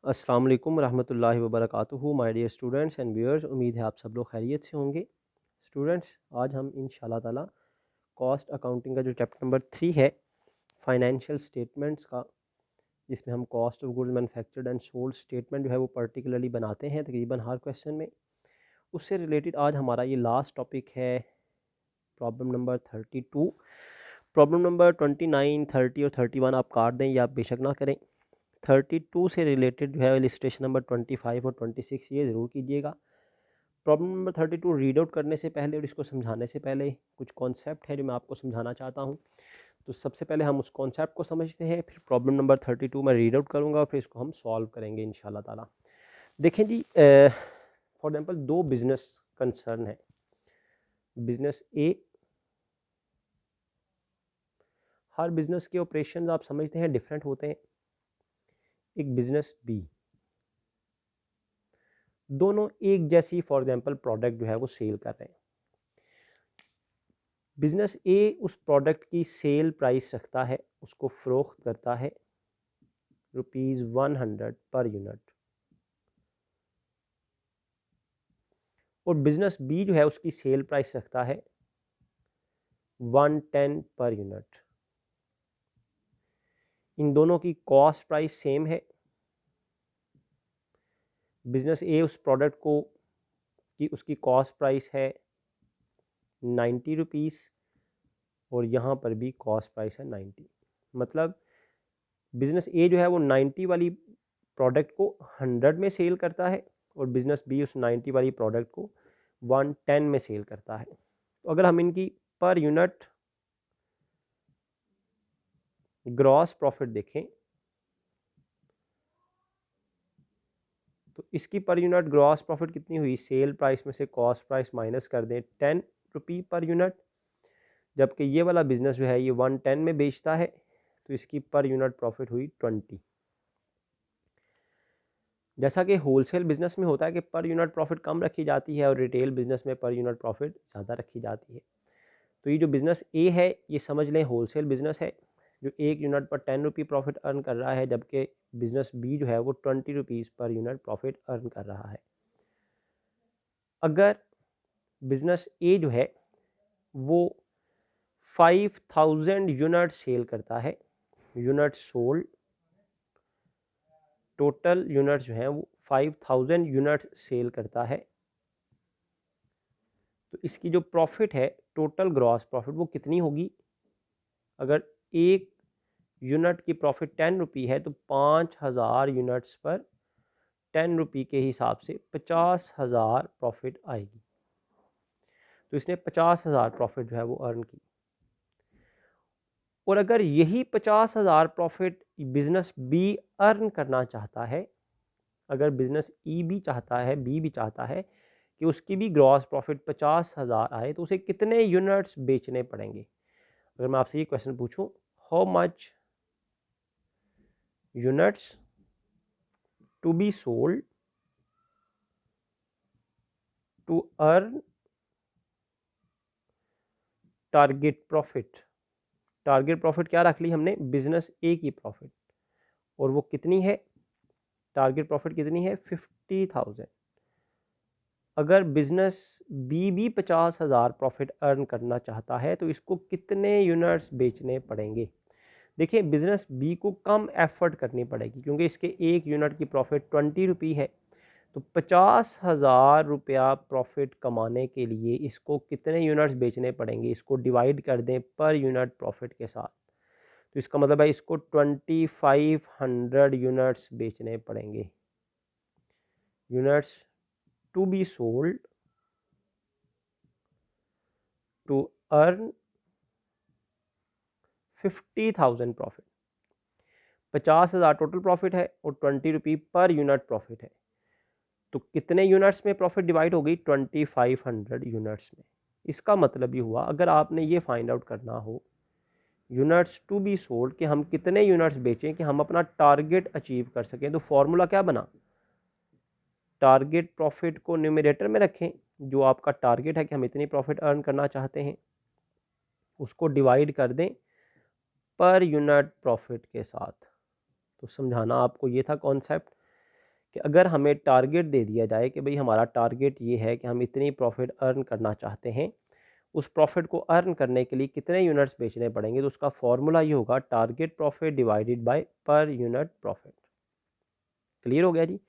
अस्सलाम वालेकुम रहमतुल्लाहि व बरकातुहू। My dear students and viewers, उम्मीद है आप सब लोग खैरियत से होंगे। स्टूडेंट्स, आज हम इंशाल्लाह ताला कॉस्ट अकाउंटिंग का जो चैप्टर नंबर 3 है फाइनेंशियल स्टेटमेंट्स का, जिसमें हम cost of goods manufactured and sold statement जो है वो पर्टिकुलरली बनाते हैं तकरीबन हर क्वेश्चन में। उससे रिलेटेड आज हमारा ये लास्ट टॉपिक है प्रॉब्लम नंबर 32। प्रॉब्लम नंबर 29, 30 और 31 आप काट दें या आप बेशक ना करें। 32 से रिलेटेड जो है इलिस्ट्रेशन नंबर 25 और 26 ये ज़रूर कीजिएगा। प्रॉब्लम नंबर 32 रीड आउट करने से पहले और इसको समझाने से पहले कुछ कॉन्सेप्ट है जो मैं आपको समझाना चाहता हूँ। तो सबसे पहले हम उस कॉन्सेप्ट को समझते हैं, फिर प्रॉब्लम नंबर 32 मैं रीड आउट करूँगा और फिर इसको हम सॉल्व करेंगे इंशाल्लाह ताला। देखें जी, फॉर एग्जांपल दो बिजनेस कंसर्न है, बिजनेस ए। हर बिजनेस के ऑपरेशन आप समझते हैं डिफरेंट होते हैं। एक बिजनेस बी, दोनों एक जैसी फॉर एग्जांपल प्रोडक्ट जो है वो सेल कर रहे हैं। बिजनेस ए उस प्रोडक्ट की सेल प्राइस रखता है, उसको फरोख्त करता है ₹100 पर यूनिट, और बिजनेस बी जो है उसकी सेल प्राइस रखता है 110 पर यूनिट। इन दोनों की कॉस्ट प्राइस सेम है। बिजनेस ए उस प्रोडक्ट को की उसकी कॉस्ट प्राइस है 90 रुपीज़ और यहाँ पर भी कॉस्ट प्राइस है 90। मतलब बिजनेस ए जो है वो 90 वाली प्रोडक्ट को 100 में सेल करता है और बिजनेस बी उस 90 वाली प्रोडक्ट को 110 में सेल करता है। तो अगर हम इनकी पर यूनिट ग्रॉस प्रॉफिट देखें तो इसकी पर यूनिट ग्रॉस प्रॉफिट कितनी हुई, सेल प्राइस में से कॉस्ट प्राइस माइनस कर दें 10 रुपये पर यूनिट, जबकि ये वाला बिजनेस जो है ये 110 में बेचता है तो इसकी पर यूनिट प्रॉफिट हुई 20। जैसा कि होलसेल बिजनेस में होता है कि पर यूनिट प्रॉफिट कम रखी जाती है और रिटेल बिजनेस में पर यूनिट प्रॉफिट ज़्यादा रखी जाती है। तो ये जो बिज़नेस ए है ये समझ लें होलसेल बिज़नेस है जो 1 यूनिट पर 10 रुपये प्रॉफिट अर्न कर रहा है, जबकि बिज़नेस बी जो है वो 20 रुपीज़ पर यूनिट प्रॉफिट अर्न कर रहा है। अगर बिज़नेस ए जो है वो 5000 यूनिट सेल करता है, यूनिट सोल्ड, टोटल यूनिट जो है वो 5000 यूनिट सेल करता है, तो इसकी जो प्रॉफिट है टोटल ग्रॉस प्रॉफिट वो कितनी होगी। अगर एक यूनिट की प्रॉफिट 10 रुपये है तो 5000 यूनिट्स पर 10 रुपये के हिसाब से 50,000 प्रॉफिट आएगी। तो इसने 50,000 प्रॉफिट जो है वो अर्न की। और अगर यही 50,000 प्रॉफिट बिजनेस बी अर्न करना चाहता है, अगर बिजनेस ई भी चाहता है, बी भी चाहता है कि उसकी भी ग्रॉस प्रॉफिट 50,000 आए, तो उसे कितने यूनिट्स बेचने पड़ेंगे। अगर मैं आपसे ये क्वेश्चन पूछूं, how much units to be sold to earn target profit. Target profit क्या रख ली हमने, बिजनेस ए की प्रॉफिट, और वो कितनी है, टारगेट प्रॉफिट कितनी है 50,000। अगर बिजनेस बी भी 50,000 प्रॉफिट अर्न करना चाहता है तो इसको कितने यूनिट्स बेचने पड़ेंगे। देखिए बिजनेस बी को कम एफर्ट करनी पड़ेगी क्योंकि इसके एक यूनिट की प्रॉफिट 20 रुपये है, तो 50,000 रुपया प्रॉफिट कमाने के लिए इसको कितने यूनिट्स बेचने पड़ेंगे, इसको डिवाइड कर दें पर यूनिट प्रॉफिट के साथ। तो इसका मतलब है इसको 2500 यूनिट्स बेचने पड़ेंगे, units to be sold to earn 50,000 profit. 50,000 total profit है और 20 रुपये पर यूनिट प्रॉफिट है, तो कितने यूनिट्स में प्रॉफिट डिवाइड हो गई, 2500 यूनिट्स में। इसका मतलब ये हुआ अगर आपने ये फाइंड आउट करना हो यूनिट्स टू बी सोल्ड कि हम कितने यूनिट्स बेचें कि हम अपना टारगेट अचीव कर सकें, तो फॉर्मूला क्या बना, टारगेट प्रॉफिट को न्यूमरेटर में रखें, जो आपका टारगेट है कि हम इतनी प्रॉफिट अर्न करना चाहते हैं, उसको डिवाइड कर दें पर यूनिट प्रॉफिट के साथ। तो समझाना आपको ये था कॉन्सेप्ट। कि अगर हमें टारगेट दे दिया जाए कि भाई हमारा टारगेट ये है कि हम इतनी प्रॉफिट अर्न करना चाहते हैं, उस प्रॉफिट को अर्न करने के लिए कितने यूनिट्स बेचने पड़ेंगे, तो उसका फॉर्मूला ये होगा target profit divided by per unit profit. Clear हो गया जी।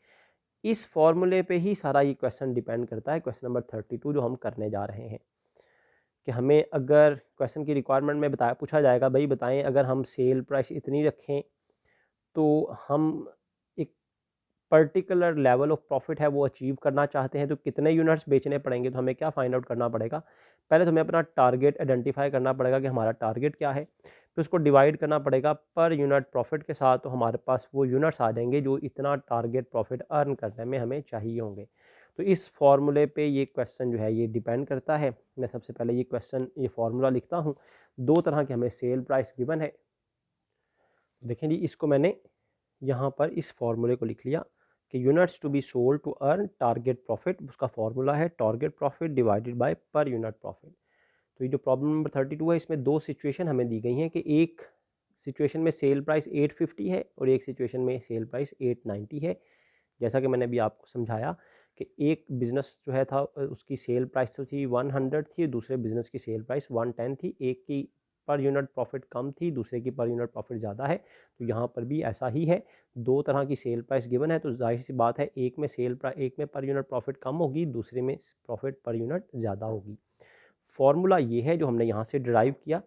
इस फॉर्मूले पे ही सारा ये क्वेश्चन डिपेंड करता है, क्वेश्चन नंबर 32 जो हम करने जा रहे हैं। कि हमें अगर क्वेश्चन की रिक्वायरमेंट में बताया पूछा जाएगा भाई बताएं अगर हम सेल प्राइस इतनी रखें तो हम एक पर्टिकुलर लेवल ऑफ प्रॉफिट है वो अचीव करना चाहते हैं, तो कितने यूनिट्स बेचने पड़ेंगे। तो हमें क्या फाइंड आउट करना पड़ेगा, पहले तो हमें अपना टारगेट आइडेंटिफाई करना पड़ेगा कि हमारा टारगेट क्या है, फिर उसको डिवाइड करना पड़ेगा पर यूनिट प्रॉफिट के साथ, तो हमारे पास वो यूनिट्स आ जाएंगे जो इतना टारगेट प्रॉफिट अर्न करने में हमें चाहिए होंगे। तो इस फॉर्मूले पे ये क्वेश्चन जो है ये डिपेंड करता है। मैं सबसे पहले ये फार्मूला लिखता हूँ। दो तरह के हमें सेल प्राइस गिवन है। देखें जी, इसको मैंने यहाँ पर इस फार्मूले को लिख लिया कि units to be sold to earn target profit, उसका फॉर्मूला है target profit divided by per unit profit. तो ये जो प्रॉब्लम नंबर 32 है इसमें दो सिचुएशन हमें दी गई हैं कि एक सिचुएशन में सेल प्राइस 850 है और एक सिचुएशन में सेल प्राइस 890 है। जैसा कि मैंने अभी आपको समझाया कि एक बिज़नेस जो है था उसकी सेल प्राइस तो थी 100 थी, दूसरे बिज़नेस की सेल प्राइस 110 थी। एक की पर यूनिट प्रॉफिट कम थी, दूसरे की पर यूनिट प्रॉफिट ज़्यादा है। तो यहाँ पर भी ऐसा ही है, दो तरह की सेल प्राइस गिवन है, तो जाहिर सी बात है एक में पर यूनिट प्रॉफिट कम होगी, दूसरे में प्रॉफिट पर यूनिट ज़्यादा होगी। फॉर्मूला ये है जो हमने यहाँ से डिराइव किया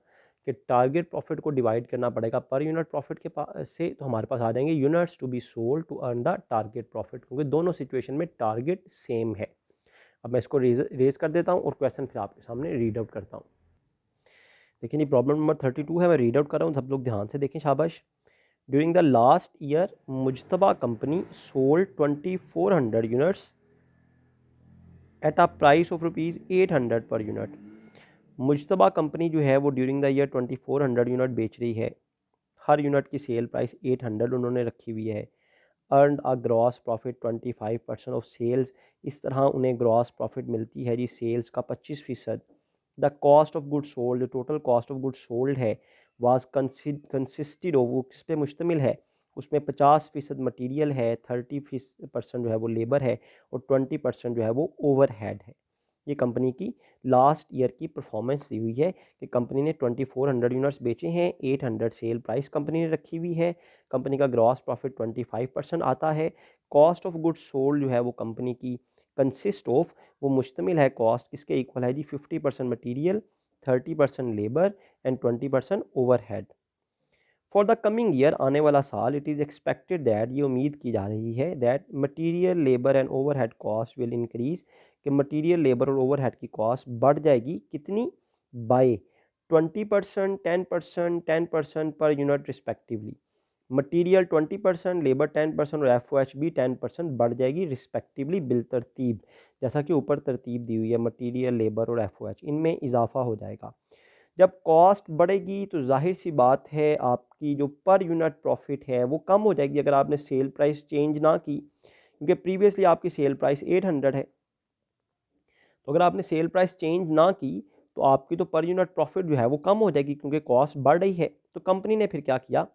कि टारगेट प्रॉफिट को डिवाइड करना पड़ेगा पर यूनिट प्रॉफिट के पास से, तो हमारे पास आ जाएंगे units to be sold to earn the target profit, क्योंकि दोनों सिचुएशन में टारगेट सेम है। अब मैं इसको रेज कर देता हूँ और क्वेश्चन फिर आपके सामने रीड आउट करता हूँ। देखिए ये प्रॉब्लम नंबर 32 है, मैं रीड आउट कर रहा हूँ, सब लोग ध्यान से देखें, शाबाश। During the last year Mujtaba company sold 2400 units at a price of ₹800 per unit. मुजतबा company जो है वो ड्यूरिंग द ईयर 2400 यूनिट बेच रही है, हर यूनिट की सेल प्राइस 800 उन्होंने रखी हुई है। Earned a gross profit 25% of sales, इस तरह उन्हें ग्रॉस प्रॉफिट मिलती है जी सेल्स का 25%। The cost of good sold, जो total cost of good sold है वाज कंसिस्टेड ऑफ, वो किस पे मुश्तमिल है, उसमें 50% मटीरियल है, 30% जो है वो लेबर है और 20% जो है वो ओवरहेड है। ये कंपनी की लास्ट ईयर की परफॉर्मेंस दी हुई है कि कंपनी ने 2400 यूनिट्स बेचे हैं, 800 सेल प्राइस कंपनी ने रखी हुई है, कंपनी का ग्रॉस प्रॉफिट 25% आता है। कॉस्ट ऑफ गुड्स सोल्ड जो है वो कंपनी की कंसिस्ट ऑफ, वो मुश्तमिल है कॉस्ट किसके इक्वल है जी 50% material, 30% labour and 20% overhead. For the coming year, आने वाला साल, इट इज़ एक्सपेक्टेड दैट, ये उम्मीद की जा रही है that material labour and overhead cost will increase, कि मटीरियल लेबर और ओवरहेड की कॉस्ट बढ़ जाएगी कितनी, bye 20%, 10%, 10% per unit respectively. Material 20%, labour 10% और एफ भी 10% बढ़ जाएगी रिस्पेक्टिवली बिलतरतीब, जैसा कि ऊपर तरतीब दी हुई है, मटीरियल लेबर और एफ इनमें इजाफा हो जाएगा। जब कॉस्ट बढ़ेगी तो जाहिर सी बात है आपकी जो पर यूनिट प्रॉफिट है वो कम हो जाएगी अगर आपने सेल प्राइस चेंज ना की, क्योंकि प्रीवियसली आपकी सेल प्राइस 800 है। तो अगर आपने सेल प्राइस चेंज ना की तो आपकी तो पर यूनिट प्रॉफिट जो है वो कम हो जाएगी क्योंकि कॉस्ट बढ़ रही है। तो कंपनी ने फिर क्या किया,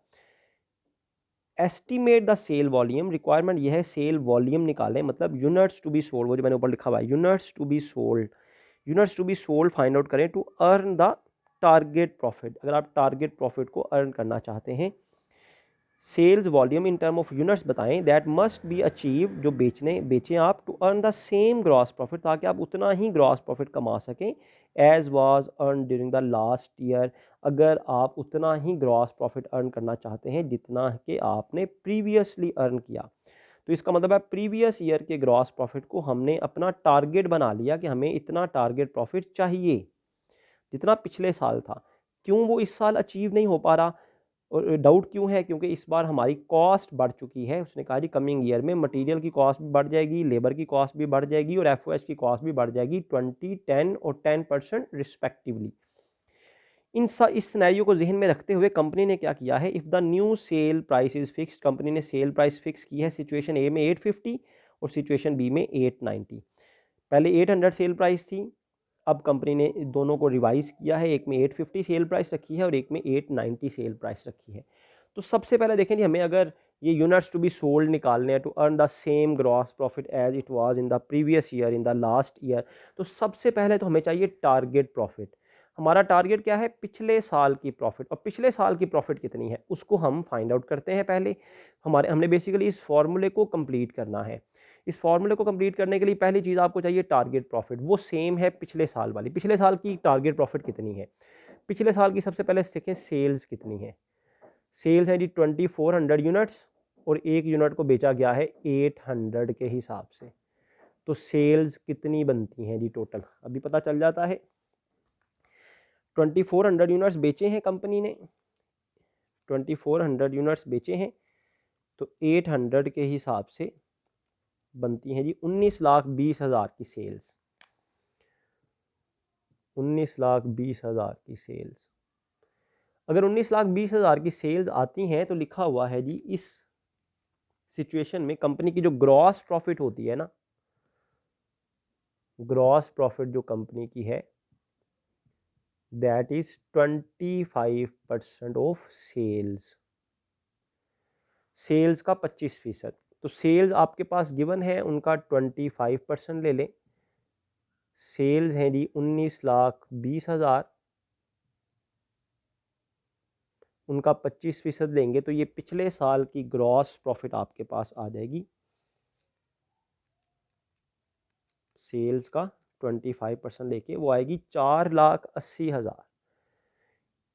estimate the sale volume, requirement यह है सेल वॉल्यूम निकालें, मतलब यूनिट्स टू बी सोल्ड, वो जो मैंने ऊपर लिखा हुआ है units to be sold, units to be sold find out करें to earn the target profit, अगर आप टारगेट प्रॉफिट को अर्न करना चाहते हैं। Sales volume in term of units बताएं दैट मस्ट बी अचीव, जो बेचें आप, to earn the same gross profit, ताकि आप उतना ही ग्रॉस प्रॉफिट कमा सकें as was earn during the last year, अगर आप उतना ही ग्रॉस प्रॉफिट अर्न करना चाहते हैं जितना कि आपने प्रीवियसली अर्न किया। तो इसका मतलब है प्रीवियस ईयर के ग्रॉस प्रॉफिट को हमने अपना टारगेट बना लिया कि हमें इतना टारगेट प्रॉफिट चाहिए जितना पिछले साल था। क्यों वो इस साल अचीव नहीं हो पा रहा, और डाउट क्यों है, क्योंकि इस बार हमारी कॉस्ट बढ़ चुकी है। उसने कहा जी कमिंग ईयर में मटेरियल की कॉस्ट भी बढ़ जाएगी, लेबर की कॉस्ट भी बढ़ जाएगी और एफओएच की कॉस्ट भी बढ़ जाएगी 20, 10 और 10% रिस्पेक्टिवली। इस सिनेरियो को जहन में रखते हुए कंपनी ने क्या किया है, if the new sale price is fixed, company ने सेल प्राइस फिक्स की है सिचुएशन ए में 850 और सिचुएशन बी में 890। पहले 800 सेल प्राइस थी, अब कंपनी ने दोनों को रिवाइज किया है, एक में 850 सेल प्राइस रखी है और एक में 890 सेल प्राइस रखी है। तो सबसे पहले देखें जी, हमें अगर ये यूनिट्स टू बी सोल्ड निकालने हैं to earn the same gross profit as it was in the previous year, in the last year. तो सबसे पहले तो हमें चाहिए टारगेट प्रॉफिट। हमारा टारगेट क्या है? पिछले साल की प्रॉफिट। और पिछले साल की प्रॉफिट कितनी है उसको हम फाइंड आउट करते हैं। पहले हमने बेसिकली इस फॉर्मूले को कंप्लीट करना है। इस फॉर्मूले को कंप्लीट करने के लिए पहली चीज़ आपको चाहिए टारगेट प्रॉफिट, वो सेम है पिछले साल वाली। पिछले साल की टारगेट प्रॉफिट कितनी है? पिछले साल की सबसे पहले देखें सेल्स कितनी है। सेल्स है जी 2400 यूनिट्स, और एक यूनिट को बेचा गया है 800 के हिसाब से। तो सेल्स कितनी बनती हैं जी टोटल, अभी पता चल जाता है। 2400 यूनिट्स बेचे हैं कंपनी ने, 2400 यूनिट्स बेचे हैं, तो 800 के हिसाब से बनती हैं जी 19,20,000 की सेल्स। 19,20,000 की सेल्स। अगर 19,20,000 की सेल्स आती हैं तो लिखा हुआ है जी इस सिचुएशन में कंपनी की जो ग्रॉस प्रॉफिट होती है ना, ग्रॉस प्रॉफिट जो कंपनी की है that is 25% of sales. Sales का 25%। तो सेल्स आपके पास गिवन है, उनका 25% ले लें। सेल्स हैं जी 19,20,000, उनका 25% लेंगे तो ये पिछले साल की ग्रॉस प्रॉफिट आपके पास आ जाएगी। सेल्स का 25% लेके वो आएगी 4,80,000।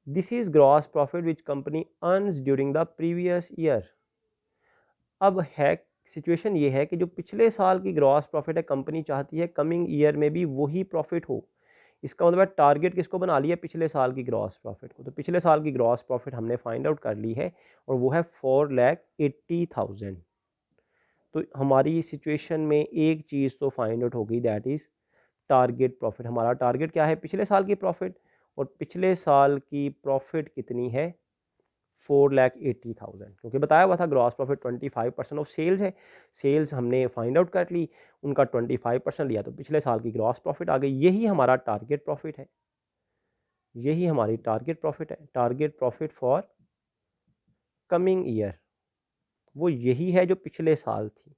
This is gross profit which company earns during the previous year. अब है सिचुएशन ये है कि जो पिछले साल की ग्रॉस प्रॉफिट है कंपनी चाहती है कमिंग ईयर में भी वही प्रॉफिट हो। इसका मतलब टारगेट किसको बना लिया? पिछले साल की ग्रॉस प्रॉफिट को। तो पिछले साल की ग्रॉस प्रॉफिट हमने फाइंड आउट कर ली है और वो है 4,80,000। तो हमारी सिचुएशन में एक चीज़ तो फाइंड आउट होगी, दैट इज़ टारगेट प्रॉफिट। हमारा टारगेट क्या है? पिछले साल की प्रॉफिट, और पिछले साल की प्रॉफिट कितनी है? 4,80,000, क्योंकि बताया हुआ था ग्रॉस प्रॉफिट 25% ऑफ सेल्स है। सेल्स हमने फाइंड आउट कर ली, उनका 25% लिया तो पिछले साल की ग्रॉस प्रॉफिट आ गई। यही हमारा टारगेट प्रॉफिट है, यही हमारी टारगेट प्रॉफिट है। Target profit for coming year वो यही है जो पिछले साल थी।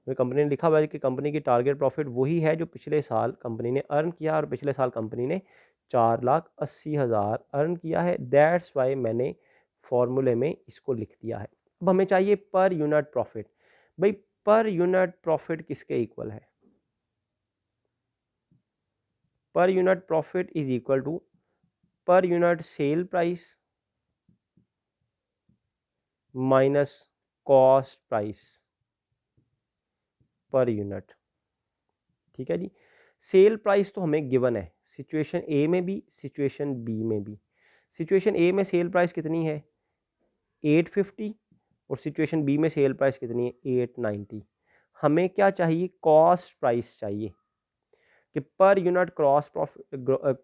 कंपनी ने लिखा हुआ है कि कंपनी की टारगेट प्रॉफिट वही है जो पिछले साल कंपनी ने अर्न किया, और पिछले साल कंपनी ने 4,80,000 अर्न किया है। दैट्स वाई मैंने फॉर्मूले में इसको लिख दिया है। अब हमें चाहिए पर यूनिट प्रॉफिट। भाई पर यूनिट प्रॉफिट किसके इक्वल है? Per unit profit is equal to per unit sale price minus cost price per unit. ठीक है जी। सेल प्राइस तो हमें गिवन है सिचुएशन ए में भी, सिचुएशन बी में भी। सिचुएशन ए में सेल प्राइस कितनी है? 850, और सिचुएशन बी में सेल प्राइस कितनी है? 890। हमें क्या चाहिए? कॉस्ट प्राइस चाहिए कि per unit cross profit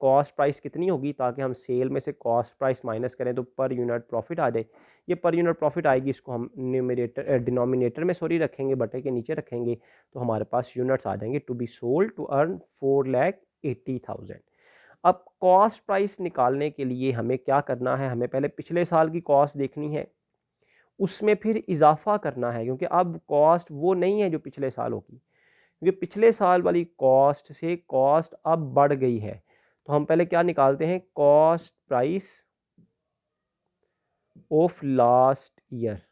cost price कितनी होगी, ताकि हम सेल में से कॉस्ट प्राइस माइनस करें तो पर यूनिट प्रॉफिट आ जाए। ये पर यूनिट प्रॉफिट आएगी, इसको हम डिनोमिनेटर में रखेंगे, बटे के नीचे रखेंगे, तो हमारे पास यूनिट्स आ जाएंगे to be sold to earn 4,80,000। अब कॉस्ट प्राइस निकालने के लिए हमें क्या करना है? हमें पहले पिछले साल की कॉस्ट देखनी है, उसमें फिर इजाफा करना है, क्योंकि अब कॉस्ट वो नहीं है जो पिछले साल होगी, क्योंकि पिछले साल वाली कॉस्ट से कॉस्ट अब बढ़ गई है। तो हम पहले क्या निकालते हैं? Cost price of last year.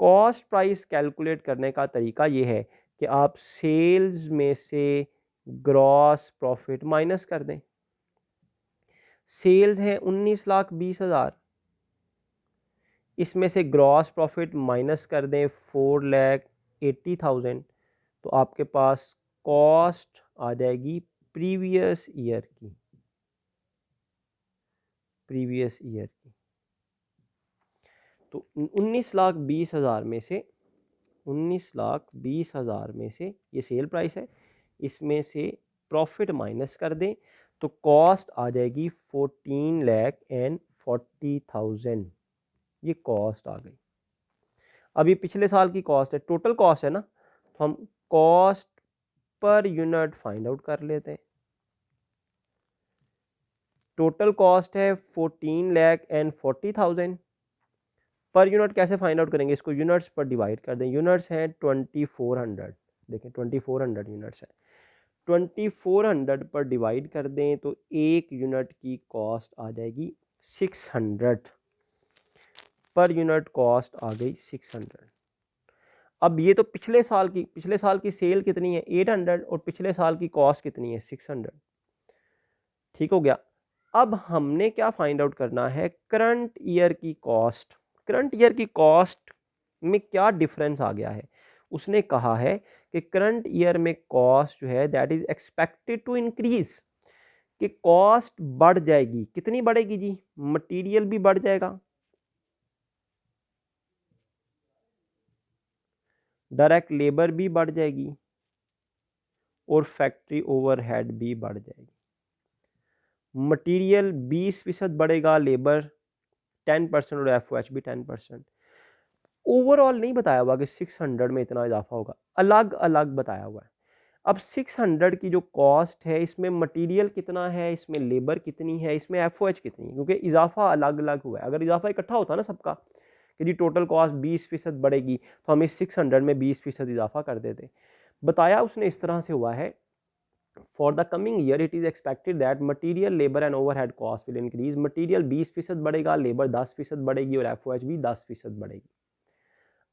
Cost price calculate करने का तरीका यह है कि आप सेल्स में से ग्रॉस प्रॉफिट माइनस कर दें। सेल्स है 19,20,000, इसमें से ग्रॉस प्रॉफिट माइनस कर दें 4,80,000, तो आपके पास कॉस्ट आ जाएगी प्रीवियस ईयर की, प्रीवियस ईयर की। तो 19,20,000 में से 19,20,000 में से ये सेल प्राइस है, इसमें से प्रॉफिट माइनस कर दें तो कॉस्ट आ जाएगी 14,40,000। ये कॉस्ट आ गई। अब ये पिछले साल की कॉस्ट है, टोटल कॉस्ट है ना, तो हम cost per unit find out कर लेते हैं। टोटल कॉस्ट है 14,40,000, पर यूनिट कैसे फाइंड आउट करेंगे, इसको यूनिट्स पर डिवाइड कर दें। यूनिट्स हैं 2400, देखें 2400 यूनिट्स हैं, 2400 पर डिवाइड कर दें तो एक यूनिट की कॉस्ट आ जाएगी 600, पर यूनिट कॉस्ट आ गई 600। अब ये तो पिछले साल की सेल कितनी है 800 और पिछले साल की कॉस्ट कितनी है 600, ठीक हो गया। अब हमने क्या फाइंड आउट करना है, करंट ईयर की कॉस्ट। करंट ईयर की कॉस्ट में क्या डिफरेंस आ गया है, उसने कहा है कि करंट ईयर में कॉस्ट जो है that is expected to increase, कि कॉस्ट बढ़ जाएगी। कितनी बढ़ेगी जी, मटेरियल भी बढ़ जाएगा, डायरेक्ट लेबर भी बढ़ जाएगी और फैक्ट्री ओवरहेड भी बढ़ जाएगी। मटेरियल 20% बढ़ेगा, लेबर 10% और एफओएच भी 10%। ओवरऑल नहीं बताया हुआ कि 600 में इतना इजाफा होगा, अलग अलग बताया हुआ है। अब 600 की जो कॉस्ट है इसमें मटेरियल कितना है, इसमें लेबर कितनी है, इसमें एफओएच कितनी है, क्योंकि इजाफा अलग अलग हुआ है। अगर इजाफा इकट्ठा होता ना सबका कि जी टोटल कॉस्ट 20% बढ़ेगी तो हम इस 600 में 20% इजाफा कर देते। बताया उसने इस तरह से हुआ है, for the coming year it is expected that material labour and overhead cost will increase. Material 20% बढ़ेगा, लेबर 10% बढ़ेगी और एफओएच भी 10% बढ़ेगी।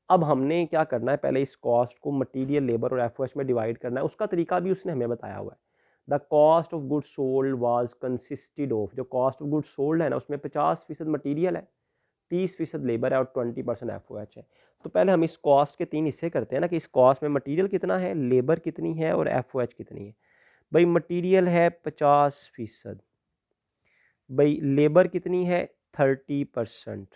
अब हमने क्या करना है, पहले इस कॉस्ट को मटेरियल, लेबर और एफओएच में डिवाइड करना है। उसका तरीका भी उसने हमें बताया हुआ है। The cost of goods sold was consisted of, जो कॉस्ट ऑफ गुड्स सोल्ड है ना उसमें 50% मटेरियल है, 30% लेबर है और 20% एफओएच है। तो पहले हम इस कॉस्ट के 3 हिस्से करते हैं ना, कि इस कॉस्ट में मटेरियल कितना है, लेबर कितनी है और एफओएच कितनी है। भाई मटेरियल है 50%, भाई लेबर कितनी है 30%,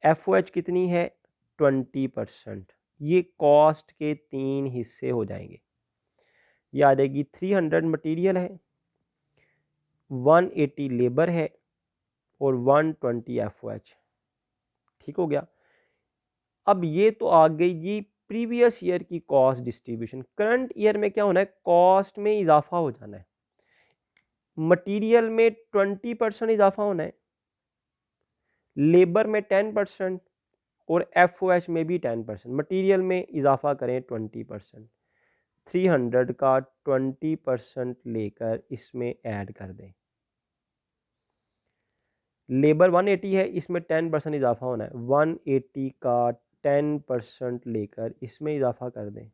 एफओएच कितनी है 20%। ये कॉस्ट के 3 हिस्से हो जाएंगे। ये आ जाएगी 300 मटेरियल है, 180 लेबर है और 120 एफओएच, ठीक हो गया। अब ये तो आ गई जी प्रीवियस ईयर की कॉस्ट डिस्ट्रीब्यूशन। करंट ईयर में क्या होना है, कॉस्ट में इजाफा हो जाना है, मटेरियल में 20% इजाफा होना है, लेबर में 10% और एफओएच में भी 10%। मटेरियल में इजाफा करें 20%, 300 का 20% लेकर इसमें ऐड कर दें। लेबर 180 है, इसमें 10% इजाफा होना है, 180 का 10% लेकर इसमें इजाफा कर दें।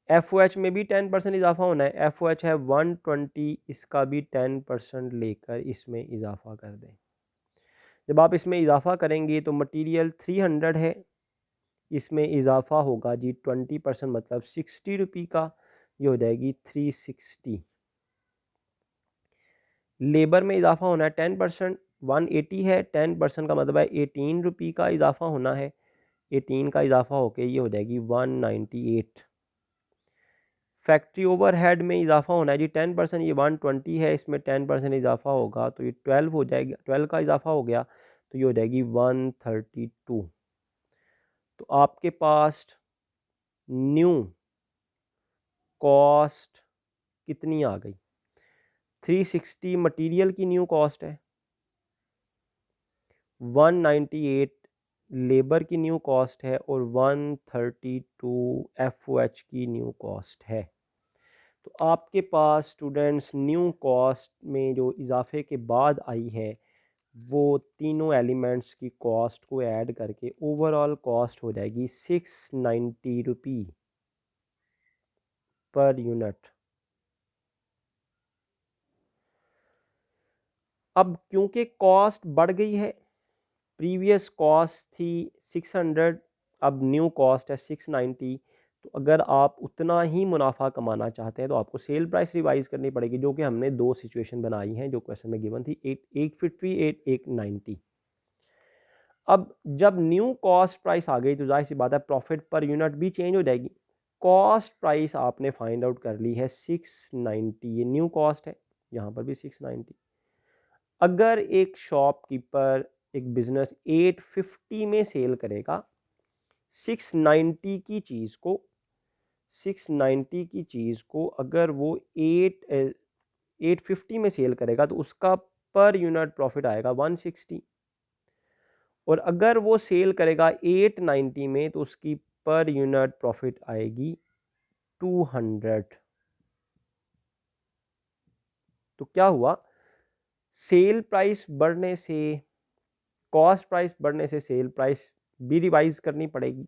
एफओएच में भी 10% इजाफा होना है, एफओएच है 120, इसका भी 10% लेकर इसमें इजाफा कर दें। जब आप इसमें इजाफा करेंगे तो मटेरियल 300 है, इसमें इजाफा होगा जी 20%, मतलब 60 रुपये का, ये हो जाएगी 360। लेबर में इजाफा होना है 10%, 180 है, 10% का मतलब है 18 रुपये का इजाफा होना है, 18 का इजाफा होके ये हो जाएगी 198। फैक्ट्री ओवरहेड में इजाफा होना है जी 10%, ये 120 है, इसमें 10% इजाफा होगा तो ये 12 हो जाएगा, 12 का इजाफा हो गया तो ये हो जाएगी 132। तो आपके पास न्यू कॉस्ट कितनी आ गई, 360 मटेरियल की न्यू कॉस्ट है, 198 लेबर की न्यू कॉस्ट है और 132 एफओएच की न्यू कॉस्ट है। तो आपके पास स्टूडेंट्स न्यू कॉस्ट में जो इजाफे के बाद आई है वो तीनों एलिमेंट्स की कॉस्ट को ऐड करके ओवरऑल कॉस्ट हो जाएगी 690 रुपी पर यूनिट। अब क्योंकि कॉस्ट बढ़ गई है, प्रीवियस कॉस्ट थी 600, अब न्यू कॉस्ट है 690, तो अगर आप उतना ही मुनाफा कमाना चाहते हैं तो आपको सेल प्राइस रिवाइज करनी पड़ेगी, जो कि हमने 2 सिचुएशन बनाई हैं जो क्वेश्चन में गिवन थी, 850 890। अब जब न्यू कॉस्ट प्राइस आ गई तो जाहिर सी बात है प्रॉफिट पर यूनिट भी चेंज हो जाएगी। कॉस्ट प्राइस आपने फाइंड आउट कर ली है 690, ये न्यू कॉस्ट है, यहाँ पर भी 690। अगर एक शॉपकीपर एक बिजनेस 850 में सेल करेगा 690 की चीज़ को, 690 की चीज़ को अगर वो 850 में सेल करेगा तो उसका पर यूनिट प्रॉफिट आएगा 160। और अगर वो सेल करेगा 890 में तो उसकी पर यूनिट प्रॉफिट आएगी 200। तो क्या हुआ, सेल प्राइस बढ़ने से, कॉस्ट प्राइस बढ़ने से सेल प्राइस भी रिवाइज करनी पड़ेगी।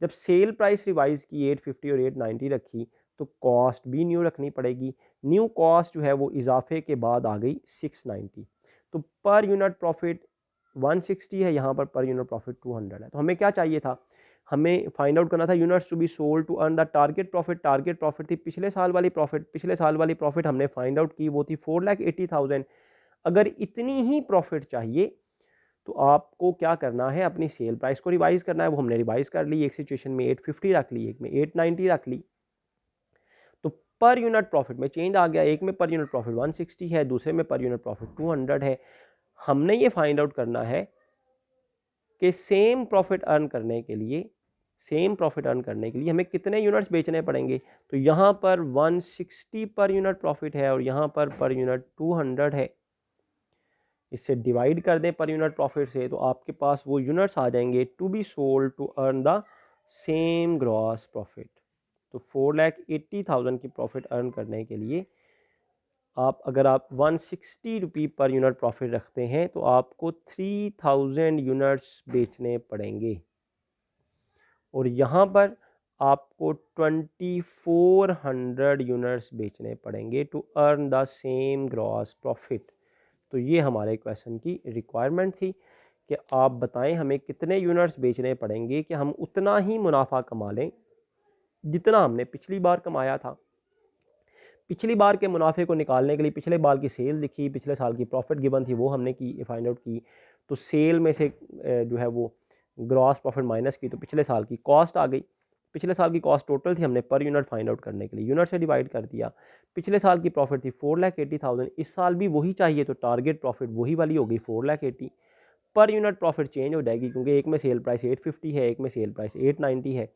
जब सेल प्राइस रिवाइज की 850 और 890 रखी तो कॉस्ट भी न्यू रखनी पड़ेगी। न्यू कॉस्ट जो है वो इजाफे के बाद आ गई 690। तो पर यूनिट प्रॉफिट 160 है, यहाँ पर यूनिट प्रॉफिट 200 है। तो हमें क्या चाहिए था, हमें फाइंड आउट करना था units to be sold to earn the target profit. Target profit थी पिछले साल वाली प्रॉफिट, पिछले साल वाली प्रॉफिट हमने फाइंड आउट की, वो थी 4,80,000। अगर इतनी ही प्रॉफिट चाहिए तो आपको क्या करना है, अपनी सेल प्राइस को रिवाइज करना है। वो हमने रिवाइज कर ली, एक सिचुएशन में 850 रख ली, एक में 890 रख ली। तो पर यूनिट प्रॉफिट में चेंज आ गया, एक में पर यूनिट प्रॉफिट 160 है, दूसरे में पर यूनिट प्रॉफिट 200 है। हमने ये फाइंड आउट करना है कि सेम प्रॉफिट अर्न करने के लिए, सेम प्रॉफिट अर्न करने के लिए हमें कितने यूनिट्स बेचने पड़ेंगे। तो यहाँ पर 160 पर यूनिट प्रॉफिट है और यहाँ पर यूनिट 200 है। इससे डिवाइड कर दें पर यूनिट प्रॉफिट से तो आपके पास वो यूनिट्स आ जाएंगे to be sold to earn the same gross profit. तो 4,80,000 की प्रॉफिट अर्न करने के लिए अगर आप 160 रुपये पर यूनिट प्रॉफिट रखते हैं तो आपको 3000 यूनिट्स बेचने पड़ेंगे। और यहाँ पर आपको 2400 यूनिट्स बेचने पड़ेंगे to earn the same gross profit. तो ये हमारे क्वेश्चन की रिक्वायरमेंट थी कि आप बताएं हमें कितने यूनिट्स बेचने पड़ेंगे कि हम उतना ही मुनाफा कमा लें जितना हमने पिछली बार कमाया था। पिछली बार के मुनाफे को निकालने के लिए पिछले बार की सेल लिखी, पिछले साल की प्रॉफिट गिवन थी वो हमने की फाइंड आउट की। तो सेल में से जो है वो ग्रॉस प्रॉफिट माइनस की तो पिछले साल की कॉस्ट आ गई। पिछले साल की कॉस्ट टोटल थी, हमने पर यूनिट फाइंड आउट करने के लिए यूनिट से डिवाइड कर दिया। पिछले साल की प्रॉफिट थी 4,80,000, इस साल भी वही चाहिए तो टारगेट प्रॉफिट वही वाली होगी 4,80,000। पर यूनिट प्रॉफिट चेंज हो जाएगी क्योंकि एक में सेल प्राइस 850 है, एक में सेल प्राइस 890 है।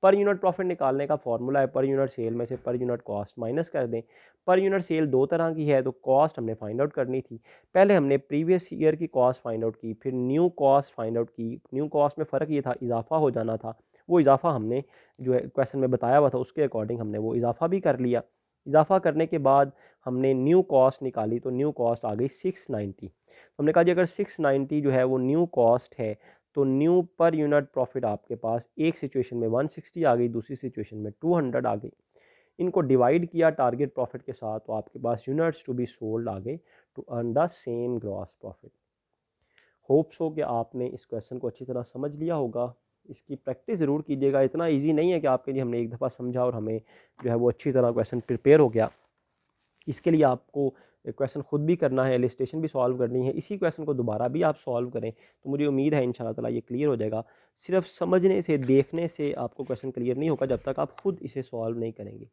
पर यूनिट प्रॉफिट निकालने का फॉर्मूला है पर यूनिट सेल में से पर यूनिट कॉस्ट माइनस कर दें। पर यूनिट सेल दो तरह की है तो कॉस्ट हमने फाइंड आउट करनी थी। पहले हमने प्रीवियस ईयर की कॉस्ट फाइंड आउट की, फिर न्यू कॉस्ट फाइंड आउट की। न्यू कॉस्ट में फ़र्क ये था इजाफा हो जाना था, वो इजाफा हमने जो है क्वेश्चन में बताया हुआ था उसके अकॉर्डिंग हमने वो इजाफा भी कर लिया। इजाफा करने के बाद हमने न्यू कॉस्ट निकाली तो न्यू कॉस्ट आ गई 690। हमने कहा जी अगर 690 जो है वो न्यू कॉस्ट है तो न्यू पर यूनिट प्रॉफिट आपके पास एक सिचुएशन में 160 आ गई, दूसरी सिचुएशन में 200 आ गई। इनको डिवाइड किया टारगेट प्रॉफिट के साथ तो आपके पास यूनिट्स टू बी सोल्ड आ गए to earn the same gross profit. Hopes हो कि आपने इस क्वेश्चन को अच्छी तरह समझ लिया होगा। इसकी प्रैक्टिस ज़रूर कीजिएगा, इतना इजी नहीं है कि आपके लिए हमने एक दफ़ा समझा और हमें जो है वो अच्छी तरह क्वेश्चन प्रिपेयर हो गया। इसके लिए आपको क्वेश्चन खुद भी करना है, इलिस्ट्रेशन भी सॉल्व करनी है, इसी क्वेश्चन को दोबारा भी आप सॉल्व करें तो मुझे उम्मीद है इंशाल्लाह ताला ये क्लियर हो जाएगा। सिर्फ समझने से, देखने से आपको क्वेश्चन क्लियर नहीं होगा जब तक आप खुद इसे सॉल्व नहीं करेंगे।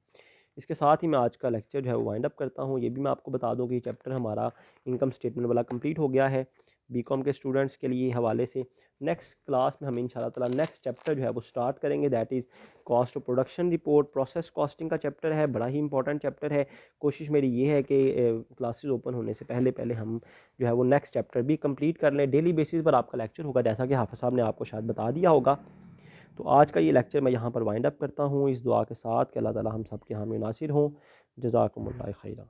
इसके साथ ही मैं आज का लेक्चर जो है वो वाइंड अप करता हूँ। ये भी मैं आपको बता दूँ कि चैप्टर हमारा इनकम स्टेटमेंट वाला कंप्लीट हो गया है बीकॉम के स्टूडेंट्स के लिए हवाले से। नेक्स्ट क्लास में हम इंशाल्लाह ताला नेक्स्ट चैप्टर जो है वो स्टार्ट करेंगे, that is cost of production report. Process costing का चैप्टर है, बड़ा ही इंपॉर्टेंट चैप्टर है। कोशिश मेरी ये है कि क्लासेस ओपन होने से पहले पहले हम जो है वो नेक्स्ट चैप्टर भी कंप्लीट कर लें। डेली बेसिस पर आपका लेक्चर होगा जैसा कि हाफ़िज़ साहब ने आपको शायद बता दिया होगा। तो आज का ये लेक्चर मैं यहाँ पर वाइंड अप करता हूँ इस दुआ के साथ कि अल्लाह ताला हम सब के हामी नासिर हों। जज़ाकुमुल्लाह खैरा।